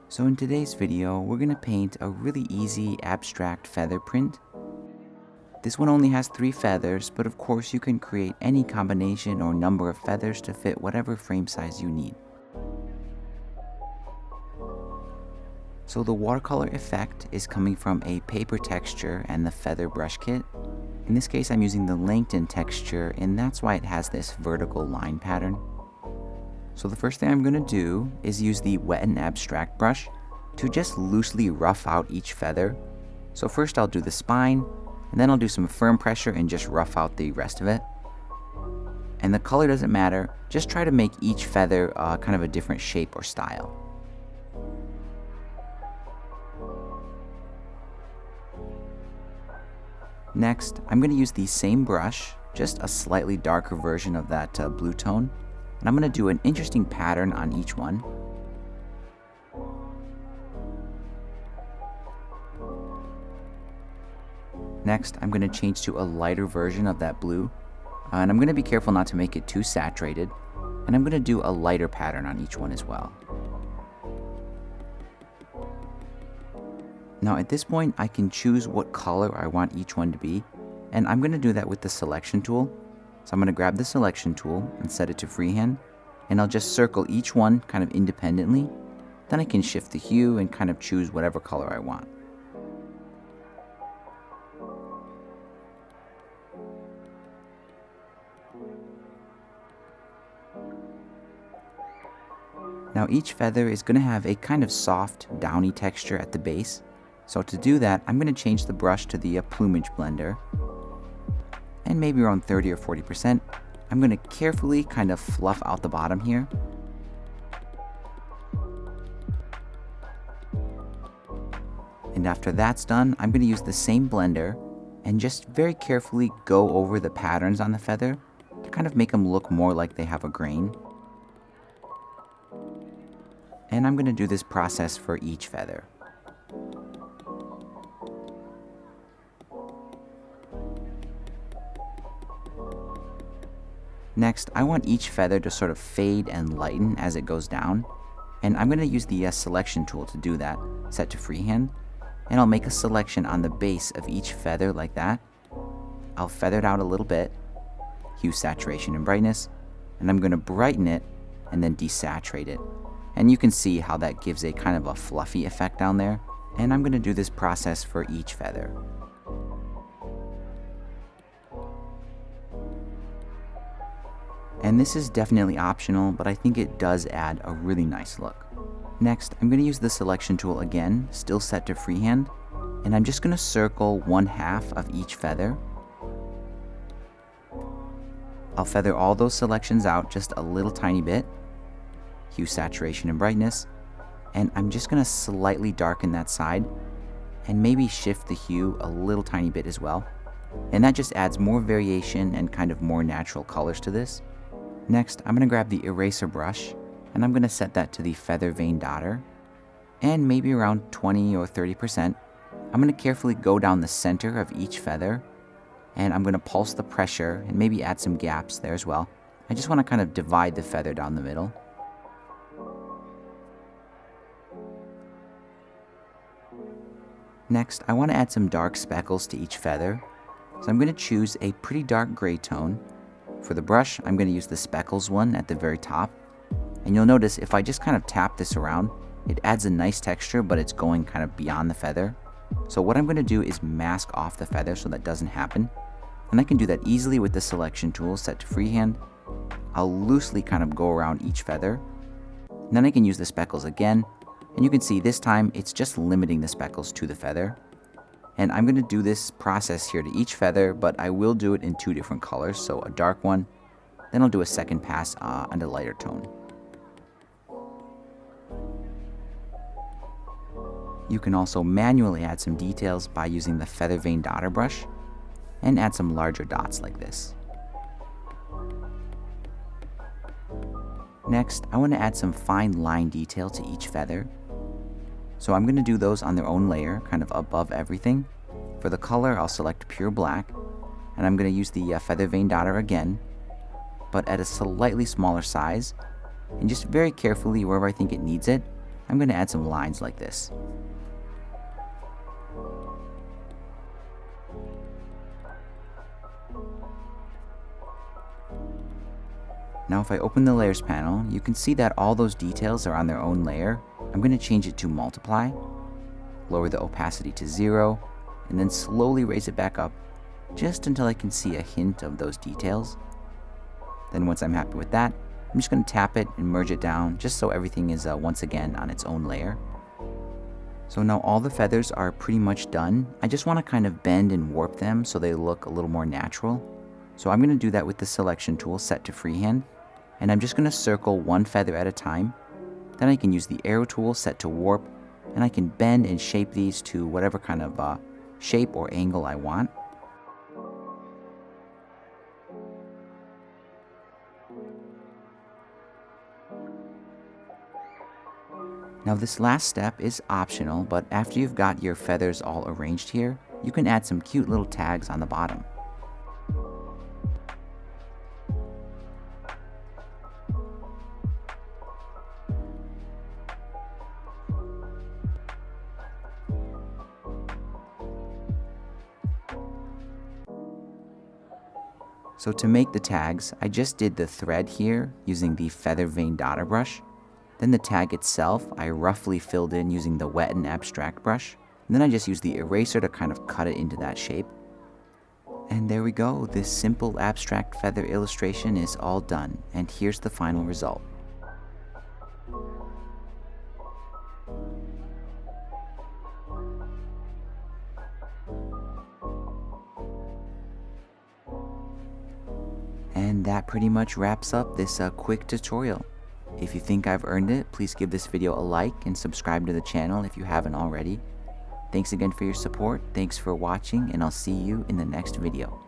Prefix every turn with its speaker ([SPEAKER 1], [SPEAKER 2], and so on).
[SPEAKER 1] So in today's video, we're going to paint a really easy abstract feather print. This one only has 3 feathers, but of course you can create any combination or number of feathers to fit whatever frame size you need. So the watercolor effect is coming from a paper texture and the feather brush kit. In this case, I'm using the Langton texture, and that's why it has this vertical line pattern. So the first thing I'm going to do is use the wet and abstract brush to just loosely rough out each feather. So first I'll do the spine, and then I'll do some firm pressure and just rough out the rest of it. And the color doesn't matter, just try to make each feather kind of a different shape or style. Next, I'm going to use the same brush, just a slightly darker version of that blue tone, and I'm going to do an interesting pattern on each one. Next, I'm going to change to a lighter version of that blue, and I'm going to be careful not to make it too saturated, and I'm going to do a lighter pattern on each one as well. Now at this point, I can choose what color I want each one to be, and I'm going to do that with the selection tool. So I'm going to grab the selection tool and set it to freehand, and I'll just circle each one kind of independently. Then I can shift the hue and kind of choose whatever color I want. Now each feather is going to have a kind of soft, downy texture at the base. So to do that, I'm going to change the brush to the plumage blender, and maybe around 30 or 40%. I'm going to carefully kind of fluff out the bottom here. And after that's done, I'm going to use the same blender and just very carefully go over the patterns on the feather to kind of make them look more like they have a grain. And I'm going to do this process for each feather. Next, I want each feather to sort of fade and lighten as it goes down, and I'm going to use the selection tool to do that, set to freehand, and I'll make a selection on the base of each feather like that. I'll feather it out a little bit, hue, saturation, and brightness, and I'm going to brighten it and then desaturate it. And you can see how that gives a kind of a fluffy effect down there, and I'm going to do this process for each feather. And this is definitely optional, but I think it does add a really nice look. Next, I'm going to use the selection tool again, still set to freehand, and I'm just going to circle 1/2 of each feather. I'll feather all those selections out just a little tiny bit, hue, saturation, and brightness, and I'm just going to slightly darken that side and maybe shift the hue a little tiny bit as well. And that just adds more variation and kind of more natural colors to this. Next, I'm going to grab the eraser brush, and I'm going to set that to the feather vein dotter, and maybe around 20 or 30%. I'm going to carefully go down the center of each feather, and I'm going to pulse the pressure and maybe add some gaps there as well. I just want to kind of divide the feather down the middle. Next, I want to add some dark speckles to each feather, so I'm going to choose a pretty dark gray tone. For the brush, I'm going to use the speckles one at the very top, and you'll notice if I just kind of tap this around, it adds a nice texture, but it's going kind of beyond the feather. So what I'm going to do is mask off the feather so that doesn't happen, and I can do that easily with the selection tool set to freehand. I'll loosely kind of go around each feather, and then I can use the speckles again, and you can see this time it's just limiting the speckles to the feather. And I'm going to do this process here to each feather, but I will do it in 2 different colors, so a dark one, then I'll do a second pass on a lighter tone. You can also manually add some details by using the feather vein dotter brush, and add some larger dots like this. Next, I want to add some fine line detail to each feather. So I'm going to do those on their own layer, kind of above everything. For the color, I'll select pure black, and I'm going to use the feather vein dotter again, but at a slightly smaller size, and just very carefully, wherever I think it needs it, I'm going to add some lines like this. Now if I open the layers panel, you can see that all those details are on their own layer. I'm going to change it to multiply, lower the opacity to 0, and then slowly raise it back up just until I can see a hint of those details. Then once I'm happy with that, I'm just going to tap it and merge it down just so everything is once again on its own layer. So now all the feathers are pretty much done. I just want to kind of bend and warp them so they look a little more natural. So I'm going to do that with the selection tool set to freehand. And I'm just going to circle one feather at a time. Then I can use the arrow tool set to warp, and I can bend and shape these to whatever kind of shape or angle I want. Now this last step is optional, but after you've got your feathers all arranged here, you can add some cute little tags on the bottom. So to make the tags, I just did the thread here using the feather vein dotter brush. Then the tag itself, I roughly filled in using the wet and abstract brush. And then I just used the eraser to kind of cut it into that shape. And there we go, this simple abstract feather illustration is all done, and here's the final result. And that pretty much wraps up this quick tutorial. If you think I've earned it, please give this video a like and subscribe to the channel if you haven't already. Thanks again for your support, thanks for watching, and I'll see you in the next video.